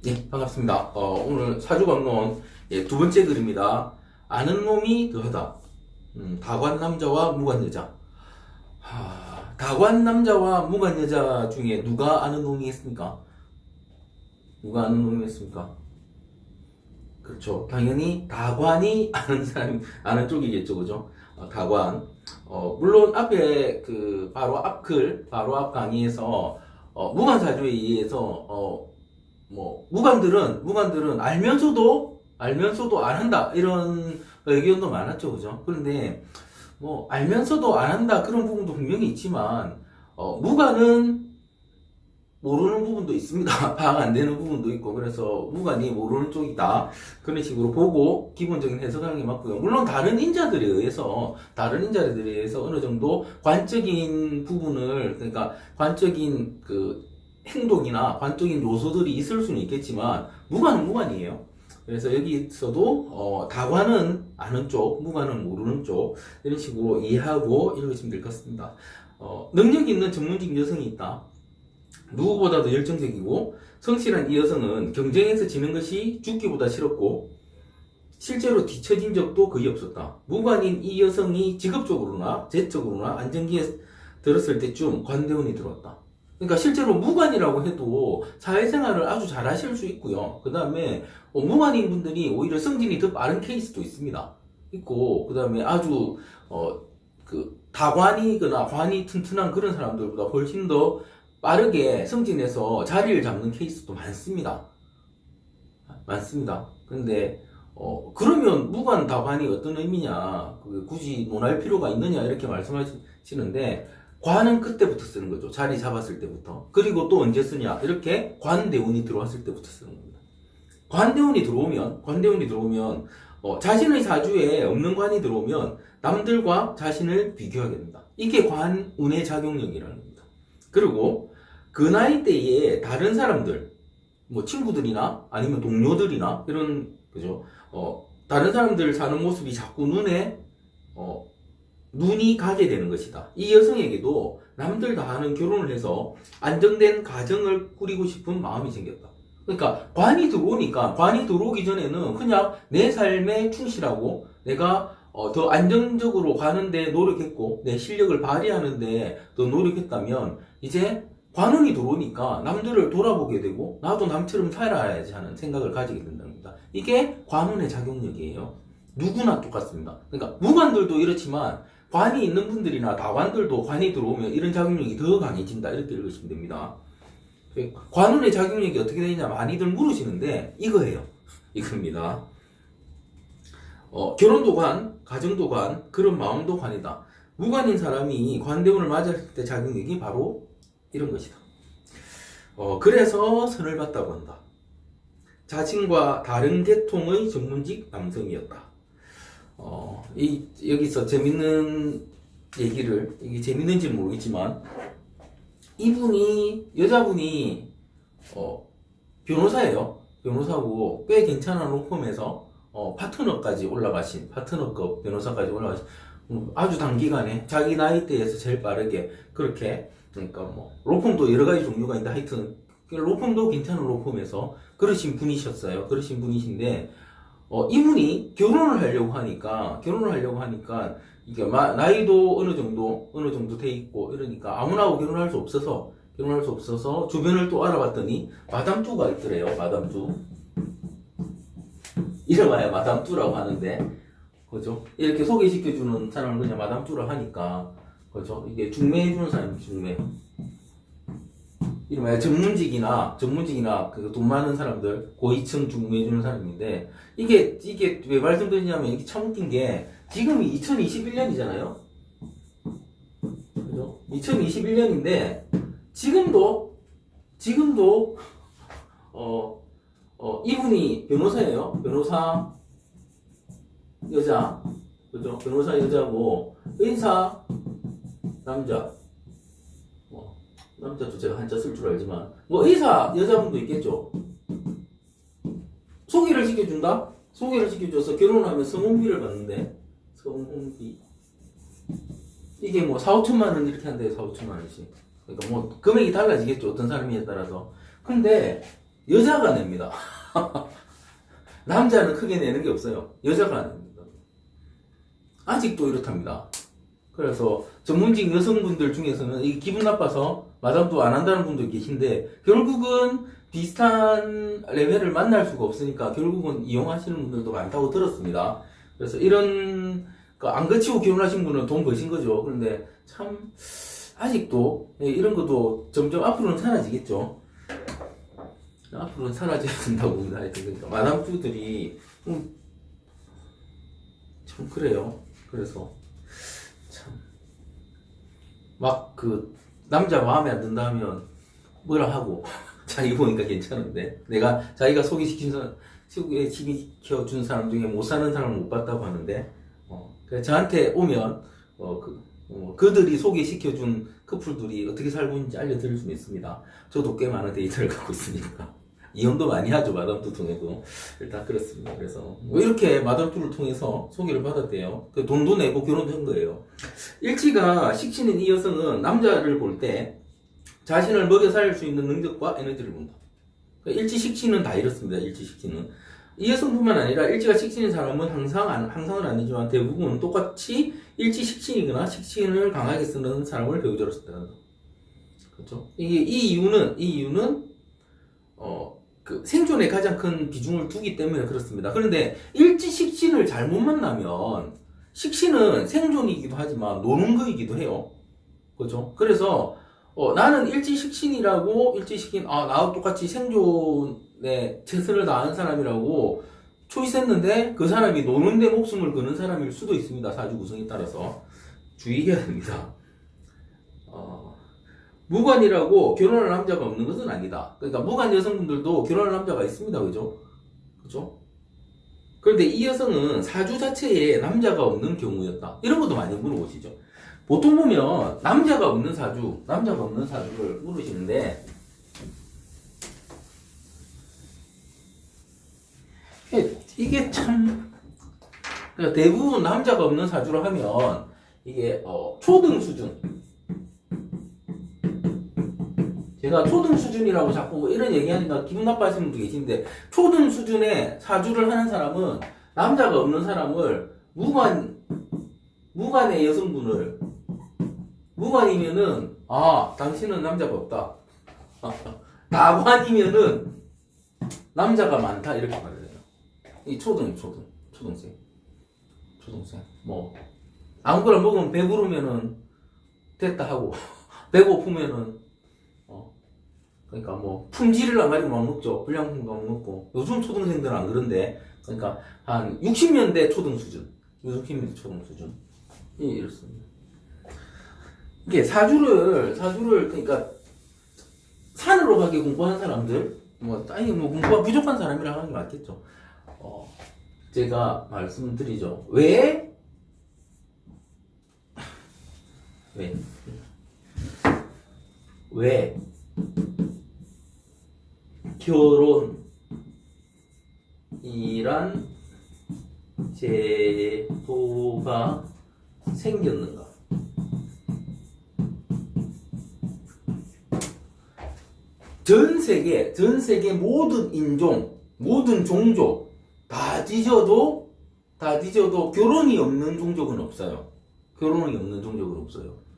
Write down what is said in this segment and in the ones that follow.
예, 반갑습니다. 오늘 사주광론 두 번째 글입니다. 아는 놈이 더하다. 다관 남자와 무관 여자. 다관 남자와 무관 여자 중에 누가 아는 놈이 있습니까? 누가 아는 놈이 있습니까? 그렇죠. 당연히 다관이 아는 사람이 아는 쪽이겠죠, 그죠? 다관. 물론 앞에 바로 앞 글, 바로 앞 강의에서 무관 사주에 의해서 무관들은 알면서도 안 한다 이런 의견도 많았죠, 그죠? 그런데 알면서도 안 한다 그런 부분도 분명히 있지만 무관은 모르는 부분도 있습니다. 파악 안 되는 부분도 있고, 그래서 무관이 모르는 쪽이다 그런 식으로 보고 기본적인 해석하는 게 맞고요. 물론 다른 인자들에 의해서 어느 정도 관적인 부분을, 그러니까 관적인 행동이나 관적인 요소들이 있을 수는 있겠지만 무관은 무관이에요. 그래서 여기서도 다관은 아는 쪽, 무관은 모르는 쪽, 이런 식으로 이해하고 읽으시면 될 것 같습니다. 능력 있는 전문직 여성이 있다. 누구보다도 열정적이고 성실한 이 여성은 경쟁에서 지는 것이 죽기보다 싫었고 실제로 뒤처진 적도 거의 없었다. 무관인 이 여성이 직업적으로나 재적으로나 안정기에 들었을 때쯤 관대운이 들어왔다. 그러니까 실제로 무관이라고 해도 사회생활을 아주 잘 하실 수 있고요. 그 다음에 무관인 분들이 오히려 승진이 더 빠른 케이스도 있습니다. 있고, 그 다음에 아주 다관이거나 관이 튼튼한 그런 사람들보다 훨씬 더 빠르게 승진해서 자리를 잡는 케이스도 많습니다. 근데 그러면 무관 다관이 어떤 의미냐, 굳이 논할 필요가 있느냐 이렇게 말씀하시는데, 관은 그때부터 쓰는 거죠. 자리 잡았을 때부터. 그리고 또 언제 쓰냐, 이렇게 관대운이 들어왔을 때부터 쓰는 겁니다. 관대운이 들어오면 자신의 사주에 없는 관이 들어오면 남들과 자신을 비교하게 됩니다. 이게 관운의 작용력이라는 겁니다. 그리고 그 나이 때에 다른 사람들, 친구들이나 아니면 동료들이나 이런, 그죠? 다른 사람들 사는 모습이 자꾸 눈이 가게 되는 것이다. 이 여성에게도 남들 다 하는 결혼을 해서 안정된 가정을 꾸리고 싶은 마음이 생겼다. 그러니까 관이 들어오기 전에는 그냥 내 삶에 충실하고 내가 더 안정적으로 가는데 노력했고 내 실력을 발휘하는데 더 노력했다면, 이제 관운이 들어오니까 남들을 돌아보게 되고 나도 남처럼 살아야지 하는 생각을 가지게 된답니다. 이게 관운의 작용력이에요. 누구나 똑같습니다. 그러니까 무관들도 이렇지만 관이 있는 분들이나 다관들도 관이 들어오면 이런 작용력이 더 강해진다, 이렇게 읽으시면 됩니다. 관운의 작용력이 어떻게 되느냐 많이들 물으시는데 이겁니다. 결혼도 관, 가정도 관, 그런 마음도 관이다. 무관인 사람이 관대운을 맞았을 때 작용력이 바로 이런 것이다. 그래서 선을 봤다고 한다. 자신과 다른 계통의 전문직 남성이었다. 여기서 재밌는 얘기를, 이게 재밌는지는 모르겠지만, 여자분이, 변호사고, 꽤 괜찮은 로펌에서, 파트너급 변호사까지 올라가신, 아주 단기간에, 자기 나이대에서 제일 빠르게, 그렇게, 그러니까 로펌도 여러 가지 종류가 있는데, 하여튼, 로펌도 괜찮은 로펌에서 그러신 분이신데, 이분이 결혼을 하려고 하니까, 이게 나이도 어느 정도 돼 있고, 이러니까 아무나하고 결혼할 수 없어서 주변을 또 알아봤더니, 마담뚜가 있더래요, 마담뚜. 이름하여 마담뚜라고 하는데, 그죠? 이렇게 소개시켜주는 사람을 그냥 마담뚜라 하니까, 그죠? 이게 중매해주는 사람이 중매. 이름하여 전문직이나 돈 많은 사람들, 고위층 중매해주는 사람인데, 이게 왜 말씀드리냐면, 이게 참 웃긴 게, 지금이 2021년이잖아요? 그죠? 2021년인데, 지금도, 이분이 변호사예요. 변호사 여자. 그죠? 변호사 여자고, 의사 남자. 남자도 제가 한자 쓸 줄 알지만, 의사 여자분도 있겠죠? 소개를 시켜줘서 결혼하면 성혼비를 받는데, 성혼비. 이게 4, 5천만 원 이렇게 한대, 4, 5천만 원씩. 그러니까 금액이 달라지겠죠, 어떤 사람이에 따라서. 근데 여자가 냅니다. 남자는 크게 내는 게 없어요. 여자가 냅니다. 아직도 이렇답니다. 그래서 전문직 여성분들 중에서는 이게 기분 나빠서 마담도 안 한다는 분도 계신데, 결국은 비슷한 레벨을 만날 수가 없으니까 결국은 이용하시는 분들도 많다고 들었습니다. 그래서 이런 안 거치고 결혼하신 분은 돈 버신 거죠. 그런데 참 아직도 이런 것도 점점 앞으로는 사라지겠죠. 앞으로는 사라져야 된다고 봅니다. 그러니까 마담주들이 참 그래요. 그래서 참 막 그 남자 마음에 안 든다 하면 뭐라 하고 자기 보니까 괜찮은데, 내가 자기가 소개시켜준 사람 중에 못 사는 사람을 못 봤다고 하는데, 그래서 저한테 오면 그들이 소개시켜준 커플들이 어떻게 살고 있는지 알려드릴 수 있습니다. 저도 꽤 많은 데이터를 갖고 있으니까. 이혼도 많이 하죠, 마담투 통해도. 일단 그렇습니다. 그래서 이렇게 마담투를 통해서 소개를 받았대요. 그 돈도 내고 결혼도 한 거예요. 일지가 식신인 이 여성은 남자를 볼 때 자신을 먹여 살릴 수 있는 능력과 에너지를 본다. 그러니까 일지 식신은 다 이렇습니다. 일지 식신은 이 여성뿐만 아니라 일지가 식신인 사람은 항상은 아니지만 대부분 똑같이 일지 식신이거나 식신을 강하게 쓰는 사람을 배우자로 쓴다는 거. 그렇죠? 이 이유는 그 생존에 가장 큰 비중을 두기 때문에 그렇습니다. 그런데 일지 식신을 잘못 만나면, 식신은 생존이기도 하지만 노는 거이기도 해요. 그렇죠? 그래서 나는 일지 식신이라고, 나하고 똑같이 생존에 최선을 다하는 사람이라고 초이스했는데 그 사람이 노는데 목숨을 거는 사람일 수도 있습니다. 사주 구성에 따라서 주의해야 됩니다. 무관이라고 결혼할 남자가 없는 것은 아니다. 그러니까 무관 여성분들도 결혼할 남자가 있습니다. 그죠? 그죠? 그런데 이 여성은 사주 자체에 남자가 없는 경우였다. 이런 것도 많이 물어보시죠. 보통 보면 남자가 없는 사주를 물으시는데, 이게 참, 그러니까 대부분 남자가 없는 사주를 하면 이게 초등 수준, 제가 초등 수준이라고 자꾸 이런 얘기하니까 기분 나빠하시는 분도 계신데, 초등 수준의 사주를 하는 사람은 남자가 없는 사람을 무관의 여성분을, 무관이면은 당신은 남자가 없다. 다관이면은 남자가 많다, 이렇게 말을 해요. 이 초등생. 아무거나 먹으면 배부르면은 됐다 하고 배고프면은 그러니까 품질을 안 가지고 안 먹죠. 불량품도 안 먹고. 요즘 초등생들은 안 그런데, 그러니까 한 60년대 초등 수준, 60년대 초등 수준 이렇습니다. 이게 사주를 그러니까 산으로 가게 공부하는 사람들, 공부가 부족한 사람이라 하는 게 맞겠죠. 제가 말씀드리죠. 왜 결혼이란 제도가 생겼는가? 전 세계 모든 인종, 모든 종족 다 뒤져도 결혼이 없는 종족은 없어요.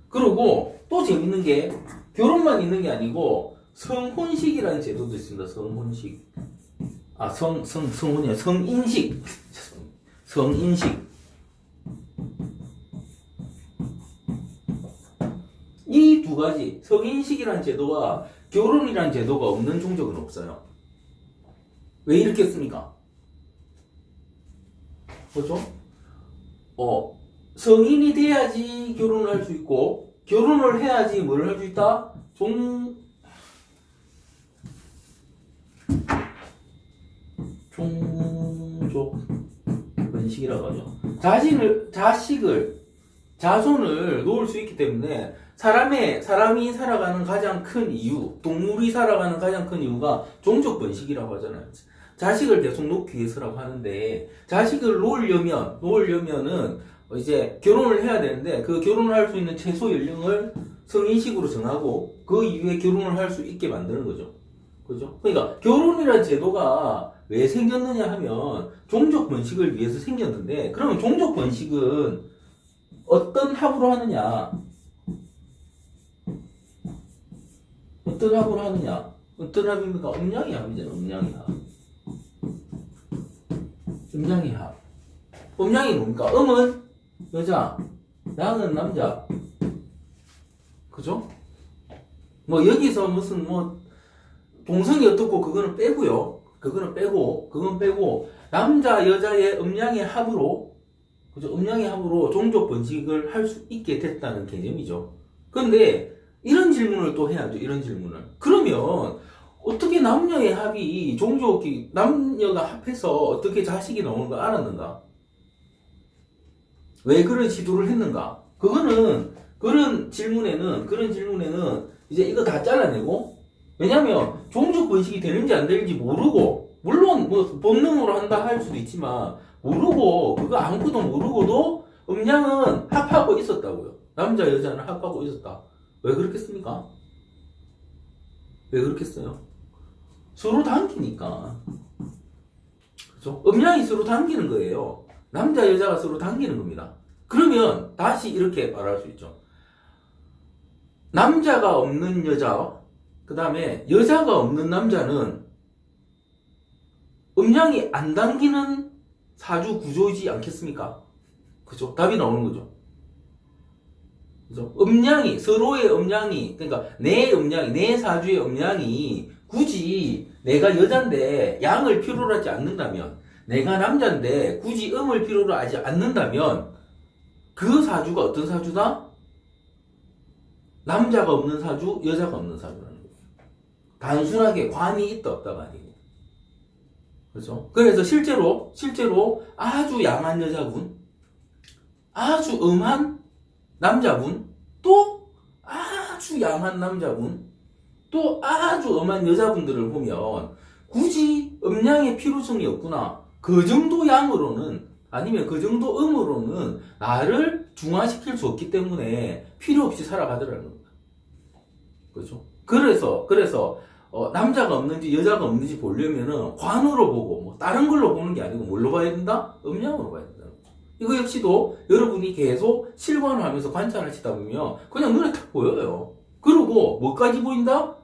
그리고 또 재밌는 게, 결혼만 있는 게 아니고 성혼식이라는 제도도 있습니다. 성혼식. 성혼이야. 성인식. 이 두 가지, 성인식이라는 제도와 결혼이라는 제도가 없는 종족은 없어요. 왜 이렇게 했습니까? 그렇죠? 성인이 돼야지 결혼을 할 수 있고, 결혼을 해야지 뭘 할 수 있다? 종족 번식이라고 하죠. 자손을 놓을 수 있기 때문에, 사람이 살아가는 가장 큰 이유, 동물이 살아가는 가장 큰 이유가 종족 번식이라고 하잖아요. 자식을 계속 놓기 위해서라고 하는데, 자식을 놓으려면은 이제 결혼을 해야 되는데, 그 결혼을 할 수 있는 최소 연령을 성인식으로 정하고 그 이후에 결혼을 할 수 있게 만드는 거죠. 그죠? 그러니까 결혼이라는 제도가 왜 생겼느냐 하면 종족 번식을 위해서 생겼는데, 그러면 종족 번식은 어떤 합으로 하느냐? 어떤 합으로 하느냐? 어떤 합입니까? 음양의 합이잖아. 음양의 합. 음양의 합. 음양이 뭡니까? 음은 여자, 양은 남자. 그죠? 뭐 여기서 무슨 뭐 동성이 어떻고 그거는 빼고요. 그건 빼고 남자 여자의 음양의 합으로, 그죠? 음양의 합으로 종족 번식을 할 수 있게 됐다는 개념이죠. 그런데 이런 질문을 또 해야죠. 이런 질문을. 그러면 어떻게 남녀의 합이 종족이 남녀가 합해서 어떻게 자식이 나오는 걸 알았는가? 왜 그런 시도를 했는가? 그런 질문에는 이제 이거 다 잘라내고, 왜냐면 종족 번식이 되는지 안 되는지 모르고, 물론 뭐 본능으로 한다 할 수도 있지만 모르고, 그거 아무것도 모르고도 음양은 합하고 있었다고요. 남자 여자는 합하고 있었다. 왜 그렇겠습니까? 왜 그렇겠어요? 서로 당기니까. 그죠? 음양이 서로 당기는 거예요. 남자 여자가 서로 당기는 겁니다. 그러면 다시 이렇게 말할 수 있죠. 남자가 없는 여자, 그 다음에 여자가 없는 남자는 음양이 안 당기는 사주 구조이지 않겠습니까? 그죠? 답이 나오는 거죠. 그죠? 서로의 음양이, 그러니까 내 사주의 음양이 굳이 내가 여잔데 양을 필요로 하지 않는다면, 내가 남잔데 굳이 음을 필요로 하지 않는다면, 그 사주가 어떤 사주다? 남자가 없는 사주, 여자가 없는 사주라는 거예요. 단순하게 관이 있다 없다가 아니고. 그렇죠? 그래서 실제로 아주 양한 여자분, 아주 음한 남자분, 또 아주 양한 남자분, 또 아주 음한 여자분들을 보면 굳이 음양의 필요성이 없구나. 그 정도 양으로는, 아니면 그 정도 음으로는 나를 중화시킬 수 없기 때문에 필요 없이 살아가더라는 겁니다. 그렇죠? 그래서 남자가 없는지 여자가 없는지 보려면은 관으로 보고, 뭐 다른 걸로 보는 게 아니고 뭘로 봐야 된다? 음양으로 봐야 된다는 거죠. 이거 역시도 여러분이 계속 실관을 하면서 관찰하시다 보면 그냥 눈에 딱 보여요. 그리고 뭐까지 보인다?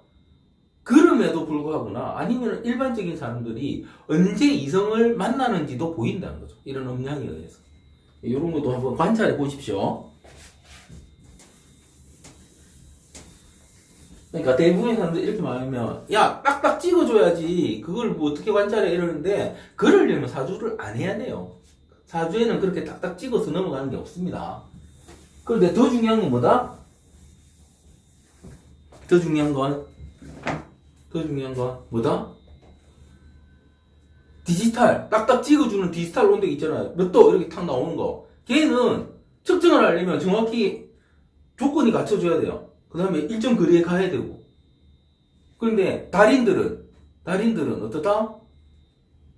그럼에도 불구하거나, 아니면 일반적인 사람들이 언제 이성을 만나는지도 보인다는 거죠. 이런 음양에 의해서. 이런 것도 한번 관찰해 보십시오. 그러니까 대부분의 사람들이 이렇게 말하면, 야, 딱딱 찍어줘야지, 그걸 뭐 어떻게 관찰해, 이러는데, 그러려면 사주를 안 해야 돼요. 사주에는 그렇게 딱딱 찍어서 넘어가는 게 없습니다. 그런데 더 중요한 건 뭐다? 더 중요한 건 뭐다? 디지털, 딱딱 찍어주는 디지털 온덱 있잖아요. 몇 도 이렇게 탁 나오는 거. 걔는 측정을 하려면 정확히 조건이 갖춰져야 돼요. 그 다음에 일정 거리에 가야 되고. 그런데 달인들은 어떻다?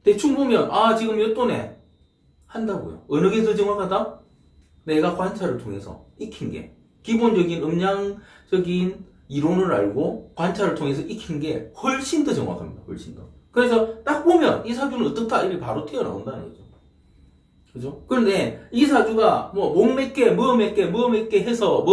대충 보면, 지금 몇 도네? 한다고요. 어느 게 더 정확하다? 내가 관찰을 통해서 익힌 게. 기본적인 음양적인 이론을 알고 관찰을 통해서 익힌 게 훨씬 더 정확합니다. 훨씬 더. 그래서 딱 보면 이 사주는 어떻다, 이렇게 바로 튀어나온다는 거죠. 그죠? 그런데 이 사주가 목 몇 개, 뭐 몇 개 해서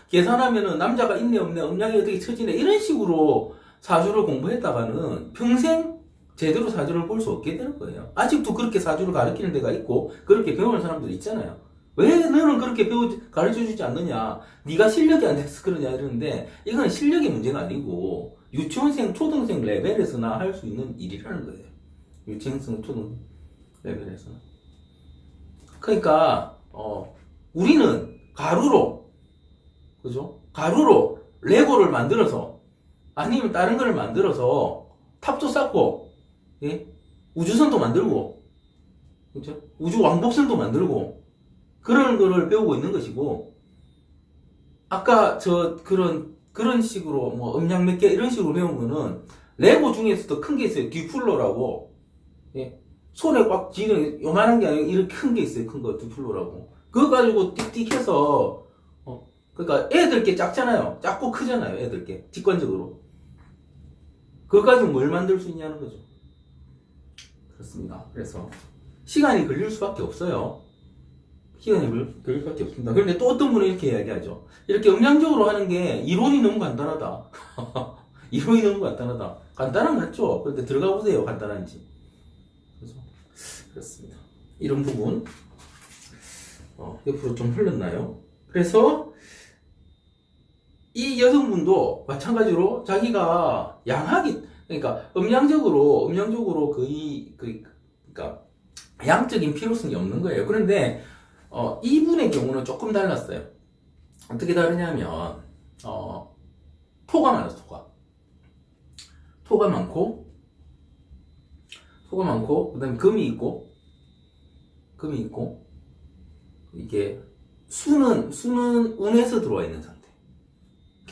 계산하면은 남자가 있네 없네, 음양이 어떻게 처지네, 이런 식으로 사주를 공부했다가는 평생 제대로 사주를 볼 수 없게 되는 거예요. 아직도 그렇게 사주를 가르치는 데가 있고 그렇게 배우는 사람들 있잖아요. 왜 너는 그렇게 가르쳐주지 않느냐, 네가 실력이 안 돼서 그러냐 이러는데, 이건 실력의 문제가 아니고 유치원생, 초등생 레벨에서나 할 수 있는 일이라는 거예요. 유치원생, 초등 레벨에서는. 그러니까 우리는 가루로, 그죠? 가루로 레고를 만들어서, 아니면 다른 거를 만들어서 탑도 쌓고, 예? 우주선도 만들고, 그죠? 우주 왕복선도 만들고, 그런 거를 배우고 있는 것이고, 아까 그런 식으로 음양 몇 개 이런 식으로 배운 거는 레고 중에서도 큰 게 있어요. 디플로라고. 예? 손에 꽉 쥐는 요만한 게 아니고 이렇게 큰 게 있어요. 큰 거 디플로라고. 그거 가지고 띡띡 해서 그러니까 애들 게 작잖아요. 작고 크잖아요. 애들 게 직관적으로. 그거 가지고 뭘 만들 수 있냐는 거죠. 그렇습니다. 그래서 시간이 걸릴 수밖에 없어요. 시간이 걸릴 수밖에 없습니다. 그런데 또 어떤 분은 이렇게 이야기하죠. 이렇게 음량적으로 하는 게 이론이 너무 간단하다. 이론이 너무 간단하다. 간단한 거 같죠? 그런데 들어가 보세요. 간단한지. 그래서 그렇습니다. 이런 부분 옆으로 좀 흘렀나요? 그래서 이 여성분도 마찬가지로 자기가 양하기, 그러니까 음량적으로 그러니까 양적인 필요성이 없는 거예요. 그런데 이분의 경우는 조금 달랐어요. 어떻게 다르냐면 토가 많아서 토가 많고 그다음에 금이 있고 이게 수는 운에서 들어와 있는 상태.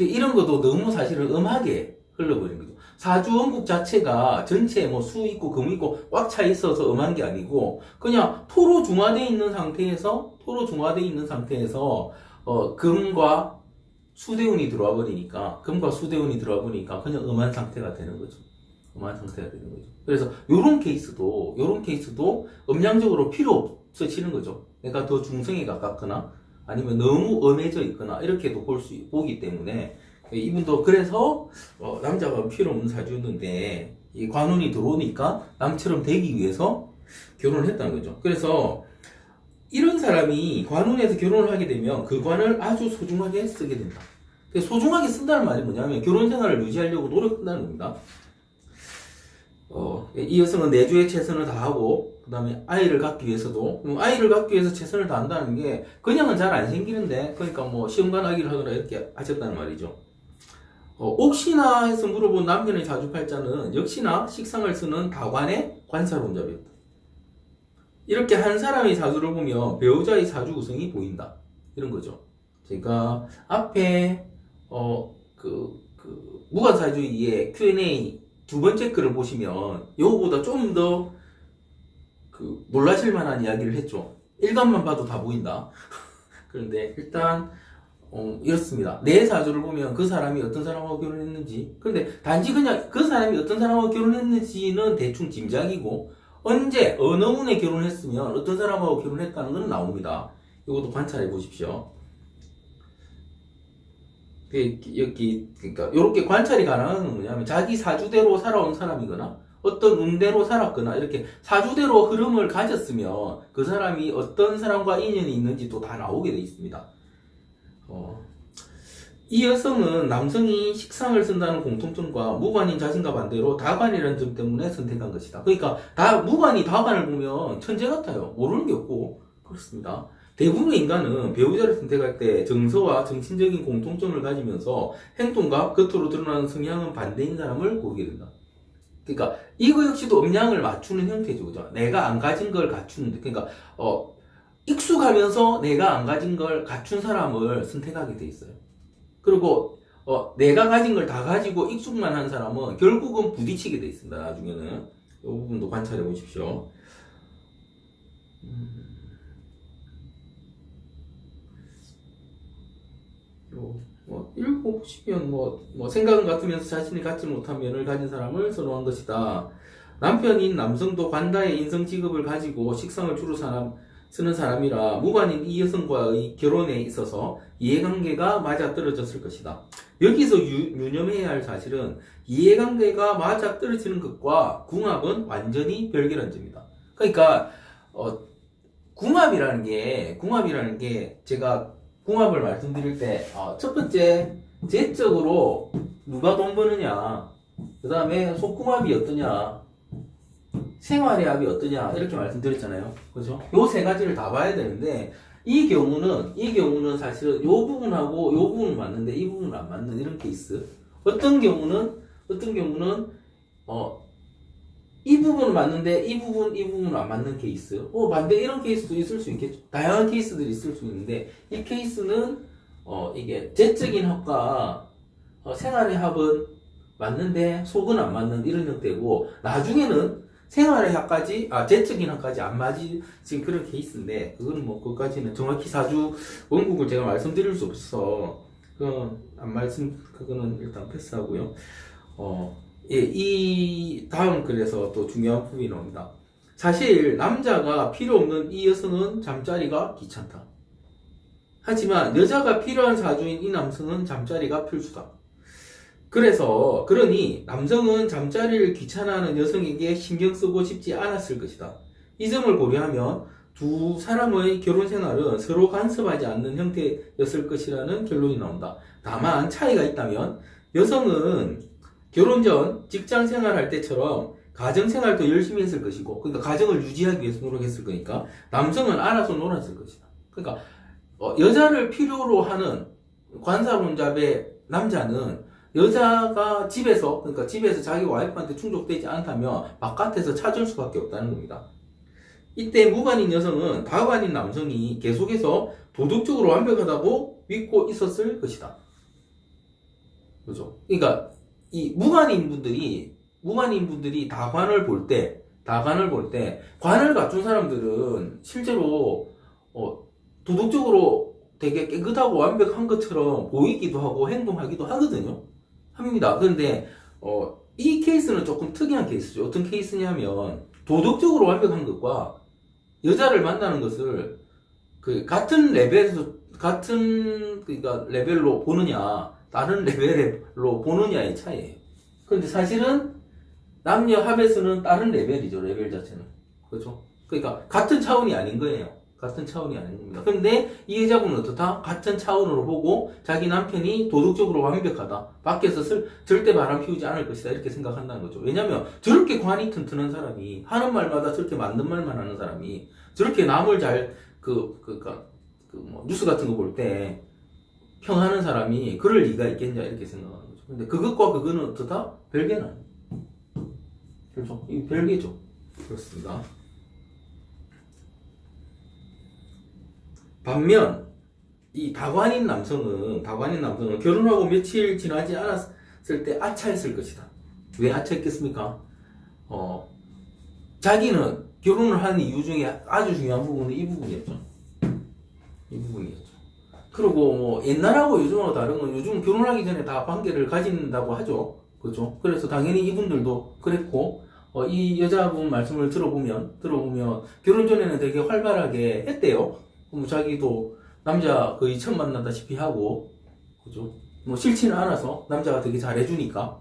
이런 것도 너무 사실은 음하게 흘러버린 거죠. 사주원국 자체가 전체에 뭐 수 있고 금 있고 꽉 차 있어서 음한 게 아니고 그냥 토로 중화되어 있는 상태에서 금과 수대운이 들어와 버리니까 그냥 음한 상태가 되는 거죠. 그래서 요런 케이스도 음량적으로 필요 없어지는 거죠. 그러니까 더 중성에 가깝거나 아니면 너무 음해져 있거나 이렇게도 보기 때문에 이분도 그래서 남자가 필요 없는 사주였는데 이 관운이 들어오니까 남처럼 되기 위해서 결혼을 했다는 거죠. 그래서 이런 사람이 관운에서 결혼을 하게 되면 그 관을 아주 소중하게 쓰게 된다. 소중하게 쓴다는 말이 뭐냐면 결혼 생활을 유지하려고 노력한다는 겁니다. 이 여성은 내주에 최선을 다하고 그 다음에 아이를 갖기 위해서 최선을 다한다는 게 그냥은 잘 안 생기는데 그러니까 뭐 시험관 아기를 하거나 이렇게 하셨다는 말이죠. 혹시나 해서 물어본 남편의 사주팔자는 역시나 식상을 쓰는 다관의 관사론잡이었다. 이렇게 한 사람의 사주를 보면 배우자의 사주 구성이 보인다. 이런 거죠. 제가 앞에 무관사주의의 Q&A 두 번째 글을 보시면 요거보다 좀 더 놀라실 만한 이야기를 했죠. 1간만 봐도 다 보인다. 그런데 일단 이렇습니다. 내 사주를 보면 그 사람이 어떤 사람하고 결혼했는지, 그런데 단지 그냥 그 사람이 어떤 사람하고 결혼했는지는 대충 짐작이고 언제 어느 운에 결혼했으면 어떤 사람하고 결혼했다는 건 나옵니다. 이것도 관찰해 보십시오. 그러니까 이렇게 관찰이 가능한 건 뭐냐면 자기 사주대로 살아온 사람이거나 어떤 운대로 살았거나 이렇게 사주대로 흐름을 가졌으면 그 사람이 어떤 사람과 인연이 있는지 또 다 나오게 돼 있습니다. 이 여성은 남성이 식상을 쓴다는 공통점과 무관인 자신과 반대로 다관이라는 점 때문에 선택한 것이다. 그러니까 무관이 다관을 보면 천재 같아요. 모르는 게 없고 그렇습니다. 대부분의 인간은 배우자를 선택할 때 정서와 정신적인 공통점을 가지면서 행동과 겉으로 드러나는 성향은 반대인 사람을 고르게 된다. 그러니까 이거 역시도 음양을 맞추는 형태죠. 그죠? 내가 안 가진 걸 갖추는데, 그러니까 익숙하면서 내가 안 가진 걸 갖춘 사람을 선택하게 돼 있어요. 그리고 내가 가진 걸 다 가지고 익숙만 한 사람은 결국은 부딪히게 돼 있습니다. 나중에는 이 부분도 관찰해 보십시오. 읽어보시면 생각은 같으면서 자신이 갖지 못한 면을 가진 사람을 선호한 것이다. 남편인 남성도 관다의 인성 직업을 가지고 식상을 주로 쓰는 사람이라 무관인 이 여성과의 결혼에 있어서 이해관계가 맞아떨어졌을 것이다. 여기서 유념해야 할 사실은 이해관계가 맞아떨어지는 것과 궁합은 완전히 별개라는 점이다. 그러니까 궁합이라는 게 제가 궁합을 말씀드릴 때 첫 번째 재적으로 누가 돈 버느냐, 그 다음에 속궁합이 어떠냐, 생활의 합이 어떠냐 이렇게 말씀드렸잖아요. 그죠? 요 세 가지를 다 봐야 되는데 이 경우는 사실은 요 부분하고 요 부분은 맞는데 이 부분은 안 맞는 이런 케이스. 어떤 경우는 이 부분은 맞는데 이 부분은 안 맞는 케이스. 반대 이런 케이스도 있을 수 있겠죠. 다양한 케이스들이 있을 수 있는데 이 케이스는 이게 재적인 합과 생활의 합은 맞는데 속은 안 맞는 이런 형태고 나중에는 생활의 합까지 재적인 합까지 안 맞은 지금 그런 케이스인데 그건 그것까지는 정확히 사주 원국을 제가 말씀드릴 수 없어서 그거는 일단 패스하고요. 예, 이 다음 글에서 또 중요한 부분이 나옵니다. 사실 남자가 필요 없는 이 여성은 잠자리가 귀찮다. 하지만 여자가 필요한 사주인 이 남성은 잠자리가 필수다. 그러니 남성은 잠자리를 귀찮아하는 여성에게 신경 쓰고 싶지 않았을 것이다. 이 점을 고려하면 두 사람의 결혼 생활은 서로 간섭하지 않는 형태였을 것이라는 결론이 나온다. 다만 차이가 있다면 여성은 결혼 전 직장 생활할 때처럼 가정 생활도 열심히 했을 것이고, 그러니까 가정을 유지하기 위해서 노력했을 거니까 남성은 알아서 놀았을 것이다. 그러니까 여자를 필요로 하는 관사론잡의 남자는 여자가 그러니까 집에서 자기 와이프한테 충족되지 않다면 바깥에서 찾을 수밖에 없다는 겁니다. 이때 무관인 여성은 다관인 남성이 계속해서 도덕적으로 완벽하다고 믿고 있었을 것이다. 그죠? 그러니까 이 무관인 분들이 다관을 볼 때, 관을 갖춘 사람들은 실제로 도덕적으로 되게 깨끗하고 완벽한 것처럼 보이기도 하고 행동하기도 하거든요. 합니다. 그런데 이 케이스는 조금 특이한 케이스죠. 어떤 케이스냐면 도덕적으로 완벽한 것과 여자를 만나는 것을 같은 그러니까 레벨로 보느냐, 다른 레벨로 보느냐의 차이예요. 그런데 사실은 남녀 합에서는 다른 레벨이죠. 레벨 자체는. 그렇죠? 그러니까 같은 차원이 아닌 거예요. 같은 차원이 아닌 겁니다. 근데 이 여자분은 어떻다? 같은 차원으로 보고 자기 남편이 도덕적으로 완벽하다. 밖에서 절대 바람 피우지 않을 것이다. 이렇게 생각한다는 거죠. 왜냐면 저렇게 관이 튼튼한 사람이 하는 말마다 저렇게 맞는 말만 하는 사람이 저렇게 남을 잘 뉴스 같은 거 볼 때 평하는 사람이 그럴 리가 있겠냐 이렇게 생각하는 거죠. 근데 그것과 그거는 어떻다? 별개는 그렇죠. 이 별개죠. 그렇습니다. 반면 이 다관인 남성은 결혼하고 며칠 지나지 않았을 때 아차했을 것이다. 왜 아차했겠습니까? 자기는 결혼을 하는 이유 중에 아주 중요한 부분은 이 부분이었죠. 그리고 뭐 옛날하고 요즘하고 다른 건 요즘 결혼하기 전에 다 관계를 가진다고 하죠. 그렇죠? 그래서 당연히 이분들도 그랬고 이 여자분 말씀을 들어보면 결혼 전에는 되게 활발하게 했대요. 뭐 자기도 남자 거의 처음 만나다시피 하고, 그죠? 뭐 싫지는 않아서 남자가 되게 잘해주니까,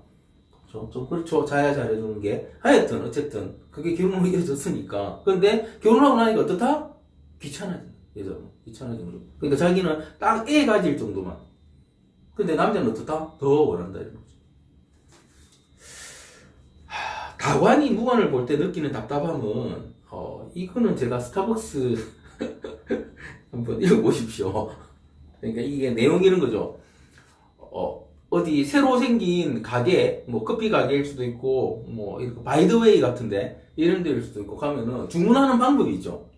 그죠? 좀 그렇죠. 자야 잘해주는 게. 하여튼 어쨌든 그게 결혼으로 이어졌으니까. 근데 결혼하고 나니까 어떻다? 귀찮아진 여자분. 귀찮아진 거죠. 그러니까 자기는 딱 애 가질 정도만. 근데 남자는 어떻다? 더 원한다 이런 거죠. 다관이 무관을 볼 때 느끼는 답답함은 이거는 제가 스타벅스 한번 읽어보십시오. 그러니까 이게 내용이 이런 거죠. 어디 새로 생긴 가게, 뭐 커피 가게일 수도 있고, 뭐 이렇게 바이더웨이 같은데 이런 데일 수도 있고 가면은 주문하는 방법이 있죠.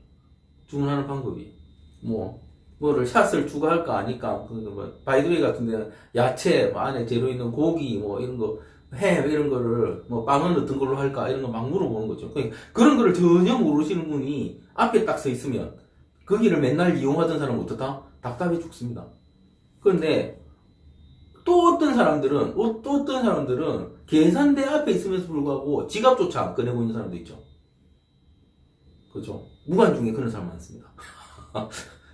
주문하는 방법이 뭐를 샷을 추가할까 아니까 뭐 바이더웨이 같은데 야채 뭐 안에 재료 있는 고기 뭐 이런 거 햄 이런 거를 뭐 빵은 어떤 걸로 할까 이런 거 막 물어보는 거죠. 그런 거를 전혀 모르시는 분이 앞에 딱 서 있으면 거기를 맨날 이용하던 사람은 어떻다? 답답해 죽습니다. 그런데 또 어떤 사람들은 계산대 앞에 있으면서 불구하고 지갑조차 안 꺼내고 있는 사람도 있죠. 그렇죠? 무관 중에 그런 사람 많습니다.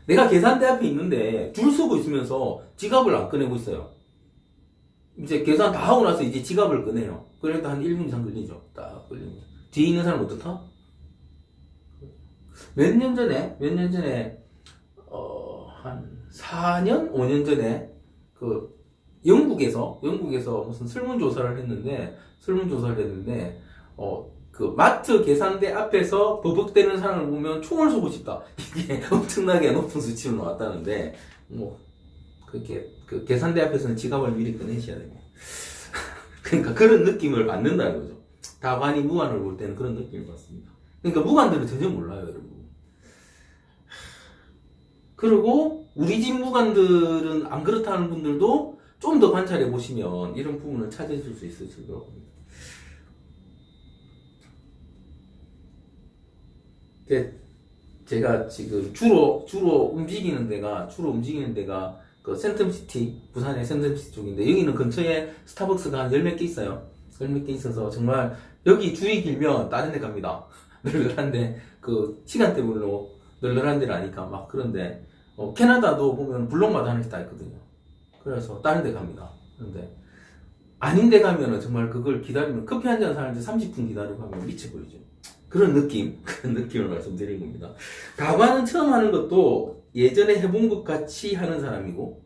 내가 계산대 앞에 있는데 줄 서고 있으면서 지갑을 안 꺼내고 있어요. 이제 계산 다 하고 나서 이제 지갑을 꺼내요. 그래도 한 1분 이상 걸리죠. 딱 걸리면. 뒤에 있는 사람은 어떻다? 몇 년 전에, 한 4년? 5년 전에, 영국에서 무슨 설문조사를 했는데, 마트 계산대 앞에서 버벅대는 사람을 보면 총을 쏘고 싶다. 이게 엄청나게 높은 수치로 나왔다는데, 그렇게, 계산대 앞에서는 지갑을 미리 꺼내셔야 됩니다. 그러니까 그런 느낌을 받는다는 거죠. 다관이 무관을 볼 때는 그런 느낌을 받습니다. 그러니까 무관들은 전혀 몰라요, 여러분. 그리고 우리 집 무관들은 안 그렇다는 분들도 좀 더 관찰해 보시면 이런 부분을 찾으실 수 있으실 거라고 봅니다. 제가 지금 주로 움직이는 데가 그 센텀시티, 부산의 센텀시티 쪽인데 여기는 근처에 스타벅스가 한 10몇 개 있어요. 썰몇 개 있어서 정말 여기 줄이 길면 다른 데 갑니다. 널널한데 그 시간대별로 널널한 데를 아니까 막 그런데 캐나다도 보면 블록마다 하나씩 다 있거든요. 그래서 다른 데 갑니다. 그런데 아닌 데 가면은 정말 그걸 기다리면 커피 한 잔 사는데 30분 기다리고 하면 미쳐버리죠. 그런 느낌을 말씀드린 겁니다. 다과는 처음 하는 것도 예전에 해본 것 같이 하는 사람이고,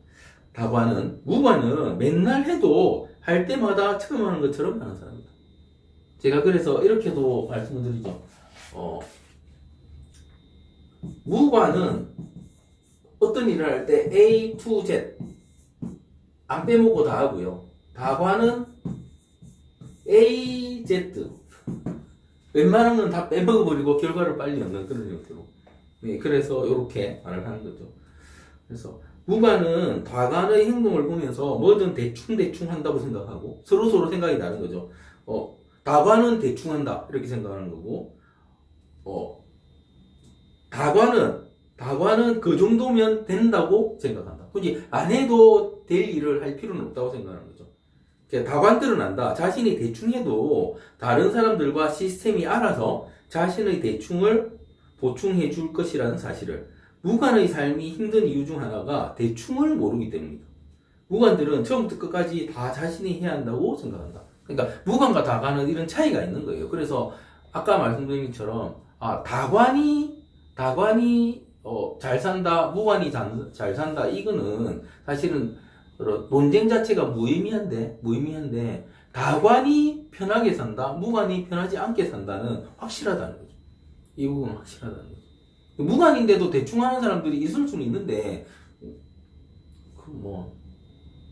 무과는 맨날 해도 할 때마다 처음 하는 것처럼 하는 사람입니다. 제가 그래서 이렇게도 말씀을 드리죠. 무과는 어떤 일을 할 때 A to Z 안 빼먹고 다 하고요. 다과는 A, Z 웬만한 건 다 빼먹어버리고 결과를 빨리 얻는 그런 형태로. 네, 그래서 이렇게 말을 하는 거죠. 그래서 무과는 다관의 행동을 보면서 뭐든 대충 한다고 생각하고 서로 생각이 다른 거죠. 다관은 대충 한다 이렇게 생각하는 거고, 다관은 그 정도면 된다고 생각한다. 굳이 안 해도 될 일을 할 필요는 없다고 생각하는 거죠. 다관들은 안다. 자신이 대충 해도 다른 사람들과 시스템이 알아서 자신의 대충을 보충해 줄 것이라는 사실을. 무관의 삶이 힘든 이유 중 하나가 대충을 모르기 때문입니다. 무관들은 처음부터 끝까지 다 자신이 해야 한다고 생각한다. 그러니까 무관과 다관은 이런 차이가 있는 거예요. 그래서 아까 말씀드린 것처럼 다관이 잘 산다, 무관이 잘 산다, 이거는 사실은 논쟁 자체가 무의미한데 다관이 편하게 산다, 무관이 편하지 않게 산다는 확실하다는 거죠. 이 부분은 확실하다는 거죠. 무관인데도 대충 하는 사람들이 있을 수는 있는데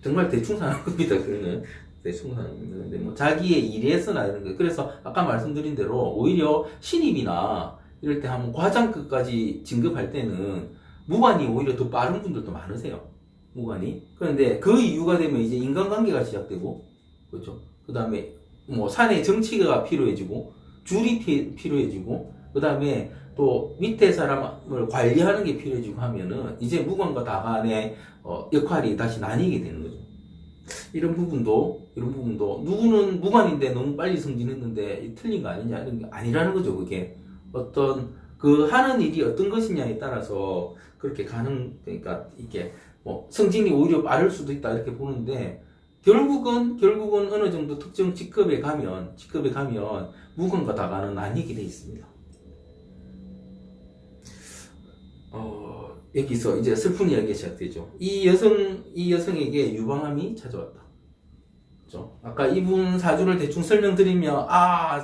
정말 대충 사는 겁니다. 그거는 대충 사는 건데 자기의 일에서나 이런 거. 그래서 아까 말씀드린 대로 오히려 신입이나 이럴 때 한번 과장급까지 진급할 때는 무관이 오히려 더 빠른 분들도 많으세요. 무관이. 그런데 그 이유가 되면 이제 인간관계가 시작되고, 그렇죠. 그 다음에 사내 정치가 필요해지고, 줄이 필요해지고, 그 다음에 또 밑에 사람을 관리하는 게 필요해지고 하면은 이제 무관과 다관의 역할이 다시 나뉘게 되는 거죠. 이런 부분도 누구는 무관인데 너무 빨리 승진했는데 틀린 거 아니냐, 이런 게 아니라는 거죠. 그게 어떤 그 하는 일이 어떤 것이냐에 따라서 그렇게 그러니까 이게 승진이 오히려 빠를 수도 있다 이렇게 보는데, 결국은 어느 정도 특정 직급에 가면 무관과 다관은 나뉘게 돼 있습니다. 여기서 이제 슬픈 이야기가 시작되죠. 이 여성에게 유방암이 찾아왔다. 그렇죠? 아까 이분 사주를 대충 설명드리면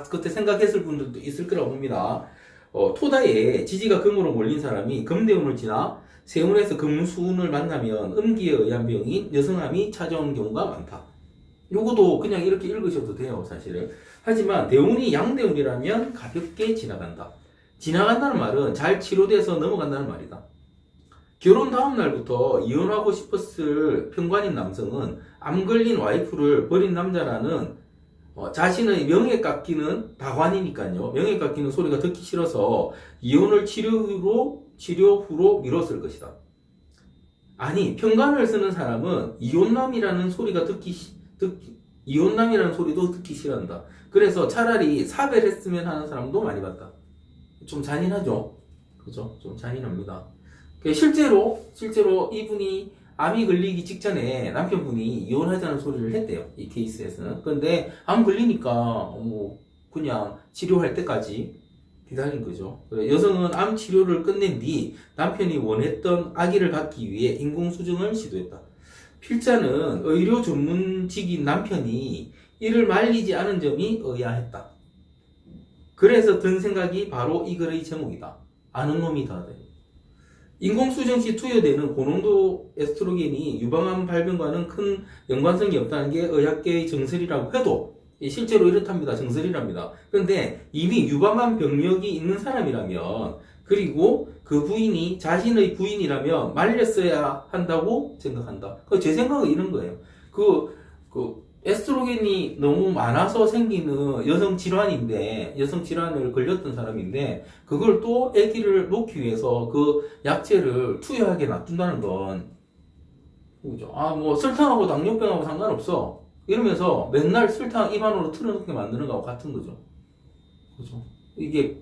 그때 생각했을 분들도 있을 거라고 봅니다. 토다에 지지가 금으로 몰린 사람이 금대운을 지나 세운에서 금수운을 만나면 음기에 의한 병인 여성암이 찾아오는 경우가 많다. 요거도 그냥 이렇게 읽으셔도 돼요, 사실은. 하지만 대운이 양대운이라면 가볍게 지나간다. 지나간다는 말은 잘 치료돼서 넘어간다는 말이다. 결혼 다음 날부터 이혼하고 싶었을 편관인 남성은 암 걸린 와이프를 버린 남자라는 자신의 명예 깎이는 다관이니까요. 명예 깎이는 소리가 듣기 싫어서 이혼을 치료 후로 미뤘을 것이다. 아니, 편관을 쓰는 사람은 이혼남이라는 소리도 듣기 싫어한다. 그래서 차라리 사별했으면 하는 사람도 많이 봤다. 좀 잔인하죠? 그죠? 좀 잔인합니다. 실제로 이분이 암이 걸리기 직전에 남편분이 이혼하자는 소리를 했대요. 이 케이스에서는. 그런데 암 걸리니까 그냥 치료할 때까지 기다린 거죠. 여성은 암 치료를 끝낸 뒤 남편이 원했던 아기를 갖기 위해 인공수정을 시도했다. 필자는 의료 전문직인 남편이 이를 말리지 않은 점이 의아했다. 그래서 든 생각이 바로 이 글의 제목이다. 아는 놈이 다 돼. 인공수정 시 투여되는 고농도 에스트로겐이 유방암 발병과는 큰 연관성이 없다는 게 의학계의 정설이라고 해도 실제로 이렇답니다. 정설이랍니다. 그런데 이미 유방암 병력이 있는 사람이라면, 그리고 그 부인이 자신의 부인이라면 말렸어야 한다고 생각한다. 제 생각은 이런 거예요. 에스트로겐이 너무 많아서 생기는 여성 질환을 걸렸던 사람인데, 그걸 또 아기를 놓기 위해서 그 약제를 투여하게 놔둔다는 건, 그죠? 설탕하고 당뇨병하고 상관없어. 이러면서 맨날 설탕 입 안으로 틀어넣게 만드는 거하고 같은 거죠. 그죠? 이게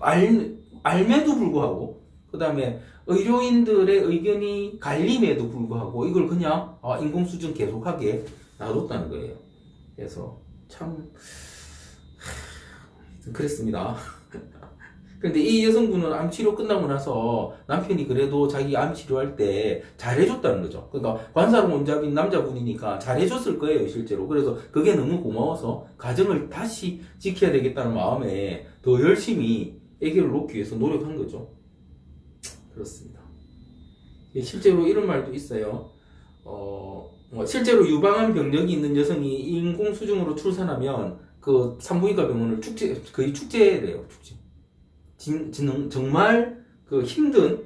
알매도 불구하고, 그 다음에 의료인들의 의견이 갈림에도 불구하고, 이걸 그냥 인공수정 계속하게 놔뒀다는 거예요. 그래서 참, 그랬습니다. 근데 이 여성분은 암 치료 끝나고 나서 남편이 그래도 자기 암 치료할 때 잘해줬다는 거죠. 그러니까 관사로 온잡인 남자분이니까 잘해줬을 거예요, 실제로. 그래서 그게 너무 고마워서 가정을 다시 지켜야 되겠다는 마음에 더 열심히 아기를 놓기 위해서 노력한 거죠. 그렇습니다. 실제로 이런 말도 있어요. 실제로 유방암 병력이 있는 여성이 인공수정으로 출산하면 그 산부인과 병원을 거의 축제래요, 축제. 정말 그 힘든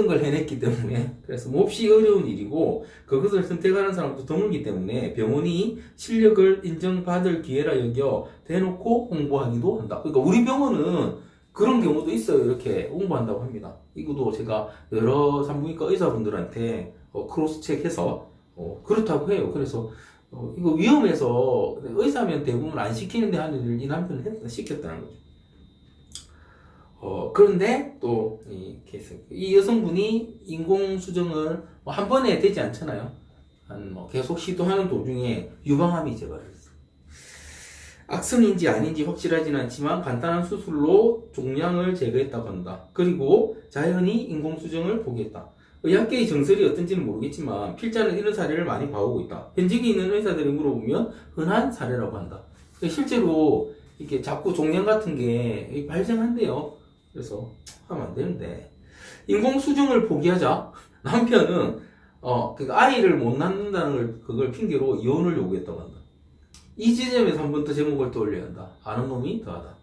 걸 해냈기 때문에, 그래서 몹시 어려운 일이고 그것을 선택하는 사람도 드물기 때문에 병원이 실력을 인정받을 기회라 여겨 대놓고 홍보하기도 한다. 그러니까 우리 병원은 그런 경우도 있어요. 이렇게 홍보한다고 합니다. 이것도 제가 여러 산부인과 의사분들한테 크로스 체크해서 그렇다고 해요. 그래서 이거 위험해서 의사면 대부분 안 시키는데 하는 일을 이 남편은 시켰다는 거죠. 그런데 또 이 여성분이 인공수정을 한 번에 되지 않잖아요. 계속 시도하는 도중에 유방암이 재발했어요. 악성인지 아닌지 확실하지는 않지만 간단한 수술로 종양을 제거했다고 한다. 그리고 자연히 인공수정을 포기했다. 의학계의 정설이 어떤지는 모르겠지만 필자는 이런 사례를 많이 봐오고 있다. 현직에 있는 의사들이 물어보면 흔한 사례라고 한다. 실제로 이렇게 자꾸 종양 같은 게 발생한대요. 그래서 하면 안 되는데, 인공수정을 포기하자 남편은 그러니까 아이를 못 낳는다는 그걸 핑계로 이혼을 요구했다고 한다. 이 지점에서 한 번 더 제목을 떠올려야 한다. 아는 놈이 더하다.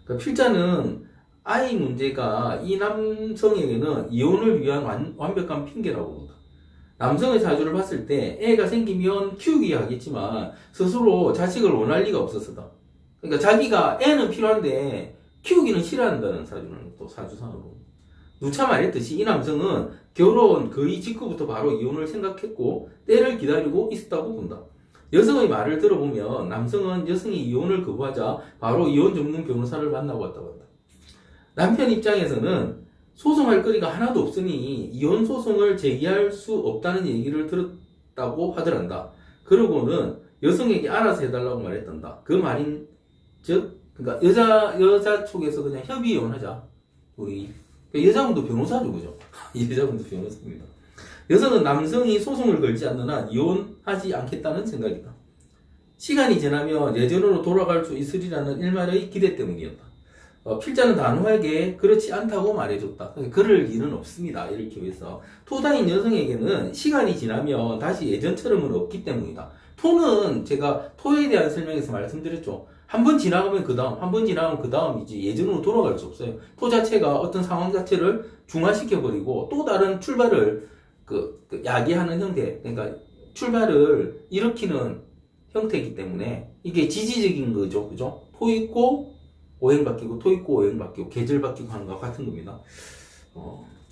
그러니까 필자는 아이 문제가 이 남성에게는 이혼을 위한 완벽한 핑계라고 본다. 남성의 사주를 봤을 때 애가 생기면 키우기 하겠지만 스스로 자식을 원할 리가 없어서다. 그러니까 자기가 애는 필요한데 키우기는 싫어한다는 사주는 또 사주상으로. 누차 말했듯이 이 남성은 결혼 거의 직후부터 바로 이혼을 생각했고 때를 기다리고 있었다고 본다. 여성의 말을 들어보면 남성은 여성이 이혼을 거부하자 바로 이혼 전문 변호사를 만나고 왔다고 한다. 남편 입장에서는 소송할 거리가 하나도 없으니 이혼 소송을 제기할 수 없다는 얘기를 들었다고 하더란다. 그러고는 여성에게 알아서 해달라고 말했단다. 그 말인 즉 그러니까 여자 쪽에서 그냥 협의 이혼하자. 우리 그러니까 여자분도 변호사죠, 그죠? 여자분도 변호사입니다. 여성은 남성이 소송을 걸지 않는 한 이혼하지 않겠다는 생각이다. 시간이 지나면 예전으로 돌아갈 수 있으리라는 일말의 기대 때문이었다. 필자는 단호하게 그렇지 않다고 말해줬다. 그럴 일은 없습니다. 이렇게 해서 토다인 여성에게는 시간이 지나면 다시 예전처럼은 없기 때문이다. 토는 제가 토에 대한 설명에서 말씀드렸죠. 한 번 지나가면 그 다음, 한 번 지나가면 그 다음이지 예전으로 돌아갈 수 없어요. 토 자체가 어떤 상황 자체를 중화시켜버리고 또 다른 출발을 야기하는 형태, 그러니까 출발을 일으키는 형태이기 때문에 이게 지지적인 거죠, 그죠? 토 있고 오행 바뀌고, 토 있고 오행 바뀌고, 계절 바뀌고 하는 것과 같은 겁니다.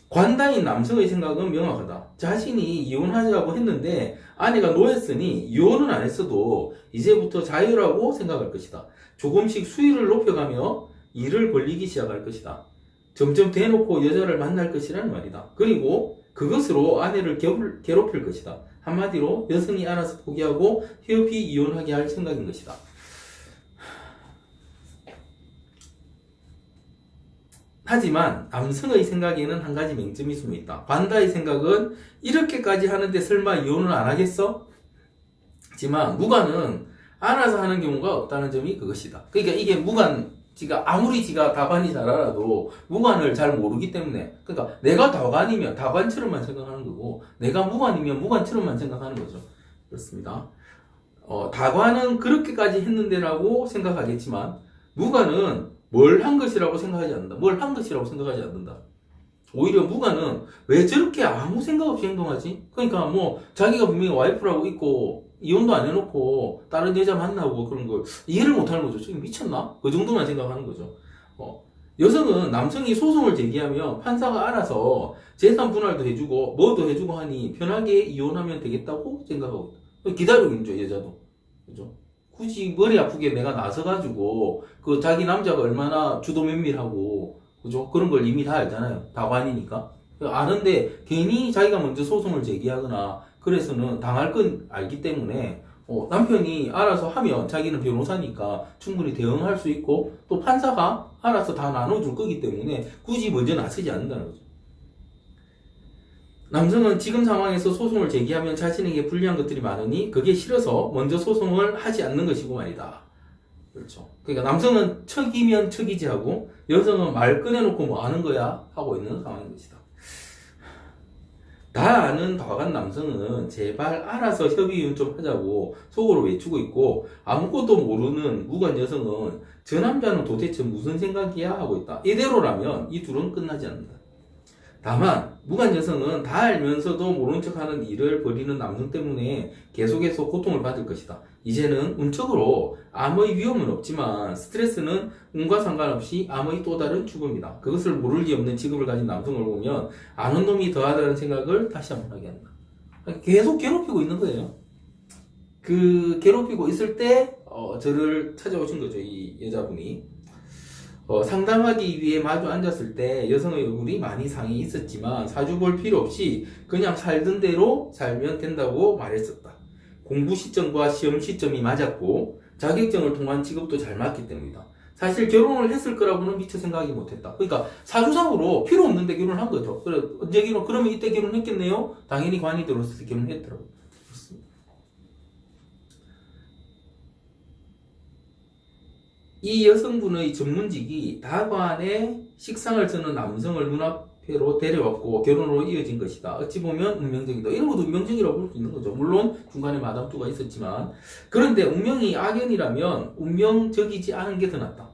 관다인 남성의 생각은 명확하다. 자신이 이혼하자고 했는데 아내가 노했으니 이혼은 안 했어도 이제부터 자유라고 생각할 것이다. 조금씩 수위를 높여가며 일을 벌리기 시작할 것이다. 점점 대놓고 여자를 만날 것이라는 말이다. 그리고 그것으로 아내를 괴롭힐 것이다. 한마디로 여성이 알아서 포기하고 협의 이혼하게 할 생각인 것이다. 하지만 남성의 생각에는 한 가지 맹점이 숨어 있다. 관다의 생각은 이렇게까지 하는데 설마 이혼을 안 하겠어? 하지만 무관은 알아서 하는 경우가 없다는 점이 그것이다. 그러니까 이게 아무리 지가 다관이 잘 알아도 무관을 잘 모르기 때문에, 그러니까 내가 다관이면 다관처럼만 생각하는 거고 내가 무관이면 무관처럼만 생각하는 거죠. 그렇습니다. 다관은 그렇게까지 했는데라고 생각하겠지만 무관은 뭘 한 것이라고 생각하지 않는다. 뭘 한 것이라고 생각하지 않는다. 오히려 무관은 왜 저렇게 아무 생각 없이 행동하지? 그러니까 자기가 분명히 와이프라고 있고 이혼도 안 해놓고 다른 여자 만나고 그런 걸 이해를 못하는 거죠. 저기 미쳤나? 그 정도만 생각하는 거죠. 여성은 남성이 소송을 제기하면 판사가 알아서 재산 분할도 해주고 뭐도 해주고 하니 편하게 이혼하면 되겠다고 생각하고 있다. 기다리고 있죠, 여자도. 그죠? 굳이 머리 아프게 내가 나서가지고, 그 자기 남자가 얼마나 주도 면밀하고, 그죠? 그런 걸 이미 다 알잖아요. 다관이니까. 아는데, 괜히 자기가 먼저 소송을 제기하거나, 그래서는 당할 건 알기 때문에, 남편이 알아서 하면 자기는 변호사니까 충분히 대응할 수 있고, 또 판사가 알아서 다 나눠줄 거기 때문에 굳이 먼저 나서지 않는다는 거죠. 남성은 지금 상황에서 소송을 제기하면 자신에게 불리한 것들이 많으니 그게 싫어서 먼저 소송을 하지 않는 것이고 말이다. 그렇죠. 그러니까 남성은 척이면 척이지 하고 여성은 말 꺼내놓고 뭐 하는 거야 하고 있는 상황인 것이다. 다 아는 다관 남성은 제발 알아서 협의는 좀 하자고 속으로 외치고 있고 아무것도 모르는 무관 여성은 저 남자는 도대체 무슨 생각이야 하고 있다. 이대로라면 이 둘은 끝나지 않는다. 다만 무관 여성은 다 알면서도 모른 척하는 일을 벌이는 남성 때문에 계속해서 고통을 받을 것이다. 이제는 운적으로 암의 위험은 없지만 스트레스는 운과 상관없이 암의 또 다른 죽음이다. 그것을 모를 리 없는 직업을 가진 남성을 보면 아는 놈이 더하다는 생각을 다시 한번 하게 한다. 계속 괴롭히고 있는 거예요. 그 괴롭히고 있을 때 저를 찾아오신 거죠. 이 여자분이. 상담하기 위해 마주 앉았을 때 여성의 얼굴이 많이 상해 있었지만 사주 볼 필요 없이 그냥 살던 대로 살면 된다고 말했었다. 공부 시점과 시험 시점이 맞았고 자격증을 통한 직업도 잘 맞기 때문이다. 사실 결혼을 했을 거라고는 미처 생각이 못했다. 그러니까 사주상으로 필요 없는데 결혼한 거죠. 그래 언제 결혼? 그러면 이때 결혼했겠네요. 당연히 관이 들어왔을 때 결혼했더라고요. 그렇습니다. 이 여성분의 전문직이 다관에 식상을 쓰는 남성을 눈앞으로 데려왔고 결혼으로 이어진 것이다. 어찌 보면 운명적이다. 이런 것도 운명적이라고 볼 수 있는 거죠. 물론 중간에 마담투가 있었지만 그런데 운명이 악연이라면 운명적이지 않은 게 더 낫다.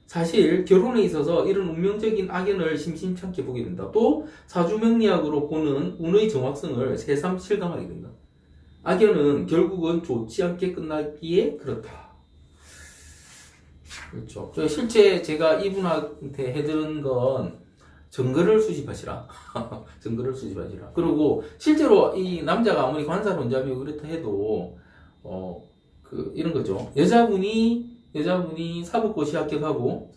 사실 결혼에 있어서 이런 운명적인 악연을 심심찮게 보게 된다. 또 사주명리학으로 보는 운의 정확성을 새삼 실감하게 된다. 악연은 결국은 좋지 않게 끝나기에 그렇다. 그렇죠. 실제 제가 이분한테 해드린 건 증거를 수집하시라. 증거를 수집하시라. 그리고 실제로 이 남자가 아무리 관사론잡이고 그렇다 해도 이런 거죠. 여자분이 사법고시 합격하고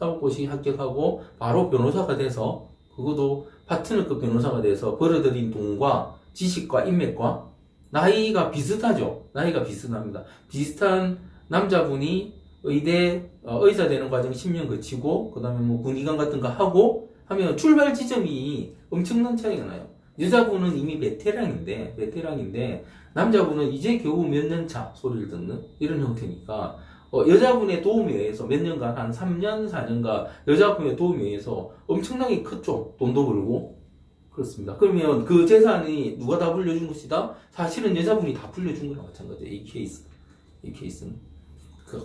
바로 변호사가 돼서 그것도 파트너급 변호사가 돼서 벌어들인 돈과 지식과 인맥과 나이가 비슷하죠. 나이가 비슷합니다. 비슷한 남자분이 의대 의사 되는 과정 10년 거치고 그다음에 뭐 군의관 같은 거 하고 하면 출발 지점이 엄청난 차이가 나요. 여자분은 이미 베테랑인데 남자분은 이제 겨우 몇 년 차 소리를 듣는 이런 형태니까 여자분의 도움에 의해서 몇 년간 한 3년 4년간 여자분의 도움에 의해서 엄청나게 컸죠. 돈도 벌고 그렇습니다. 그러면 그 재산이 누가 다 불려준 것이다? 사실은 여자분이 다 불려준 거랑 마찬가지예요. 이 케이스는.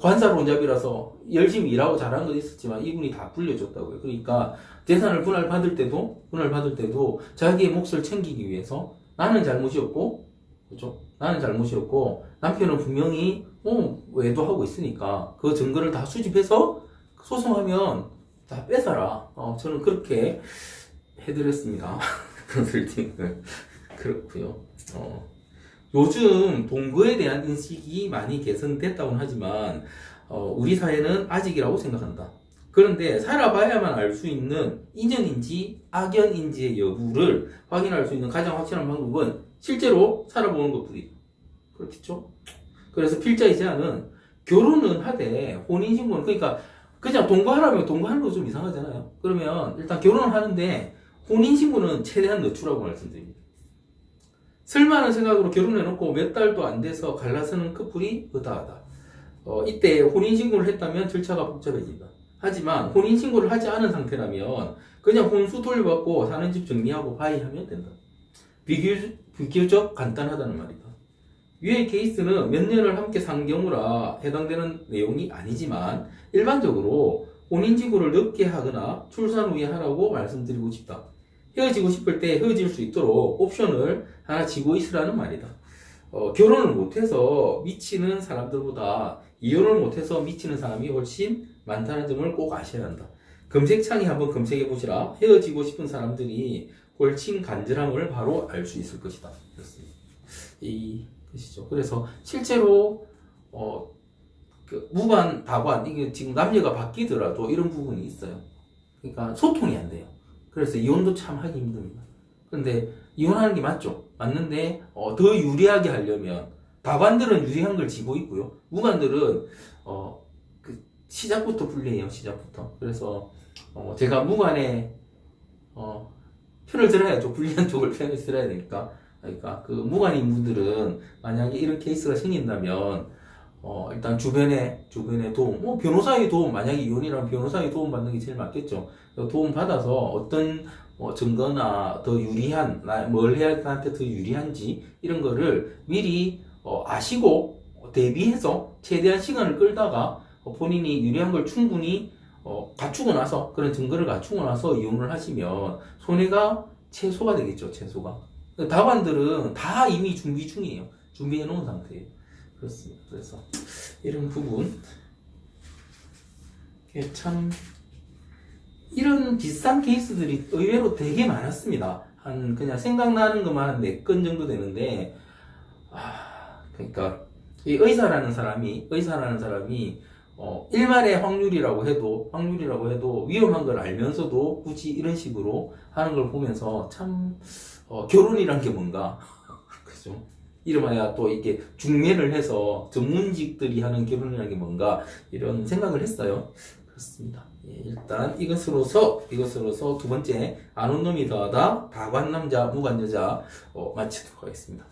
관사론잡이라서 열심히 일하고 잘한 건 있었지만 이분이 다 불려줬다고요. 그러니까 재산을 분할받을 때도 자기의 몫을 챙기기 위해서 나는 잘못이었고, 그죠? 나는 잘못이었고 남편은 분명히 외도하고 있으니까 그 증거를 다 수집해서 소송하면 다 뺏어라. 저는 그렇게 해드렸습니다. 컨설팅을. 그렇고요. 요즘 동거에 대한 인식이 많이 개선됐다고는 하지만 우리 사회는 아직이라고 생각한다. 그런데 살아봐야만 알 수 있는 인연인지 악연인지의 여부를 확인할 수 있는 가장 확실한 방법은 실제로 살아보는 것뿐이다. 그렇겠죠? 그래서 필자의 제안은 결혼은 하되 혼인신고는 그러니까 그냥 동거하라면 동거하는 거 좀 이상하잖아요. 그러면 일단 결혼을 하는데 혼인신고는 최대한 늦추라고 말씀드립니다. 쓸만한 생각으로 결혼해놓고 몇 달도 안 돼서 갈라서는 커플이 의다하다. 이때 혼인신고를 했다면 절차가 복잡해진다. 하지만 혼인신고를 하지 않은 상태라면 그냥 혼수 돌려받고 사는 집 정리하고 바이하면 된다. 비교적 간단하다는 말이다. 위의 케이스는 몇 년을 함께 산 경우라 해당되는 내용이 아니지만 일반적으로 혼인신고를 늦게 하거나 출산 후에 하라고 말씀드리고 싶다. 헤어지고 싶을 때 헤어질 수 있도록 옵션을 하나 쥐고 있으라는 말이다. 결혼을 못해서 미치는 사람들보다 이혼을 못해서 미치는 사람이 훨씬 많다는 점을 꼭 아셔야 한다. 검색창에 한번 검색해 보시라. 헤어지고 싶은 사람들이 훨씬 간절함을 바로 알 수 있을 것이다. 그렇습니다. 것이죠. 그래서 실제로 그 무관, 다관 이게 지금 남녀가 바뀌더라도 이런 부분이 있어요. 그러니까 소통이 안 돼요. 그래서 이혼도 참 하기 힘듭니다. 그런데 이혼하는 게 맞죠. 맞는데 더 유리하게 하려면 다관들은 유리한 걸 지고 있고요. 무관들은 그 시작부터 불리해요. 시작부터. 그래서 제가 무관의 편을 들어야죠. 불리한 쪽을 편을 들어야 되니까. 그러니까 그 무관인 분들은 만약에 이런 케이스가 생긴다면 일단 주변에 도움, 뭐 변호사의 도움, 만약에 이혼이라면 변호사의 도움 받는 게 제일 맞겠죠. 도움 받아서 어떤 증거나 더 유리한, 뭘 해야 나한테 더 유리한지 이런 거를 미리 아시고 대비해서 최대한 시간을 끌다가 본인이 유리한 걸 충분히 갖추고 나서 그런 증거를 갖추고 나서 이혼을 하시면 손해가 최소가 되겠죠. 최소가. 다반들은 다 이미 준비 중이에요. 준비해 놓은 상태예요. 그렇습니다. 그래서 이런 부분 참 이런 비슷한 케이스들이 의외로 되게 많았습니다. 한 그냥 생각나는 것만 한 4건 정도 되는데 그러니까 이 의사라는 사람이 일말의 확률이라고 해도 위험한 걸 알면서도 굳이 이런 식으로 하는 걸 보면서 참 결혼이란 게 뭔가 그죠? 이름하여 또 이렇게 중매를 해서 전문직들이 하는 결혼이라는 게 뭔가 이런 생각을 했어요. 그렇습니다. 예, 일단 이것으로서 두 번째 안 온 놈이 더하다 다관 남자 무관 여자 마치도록 하겠습니다.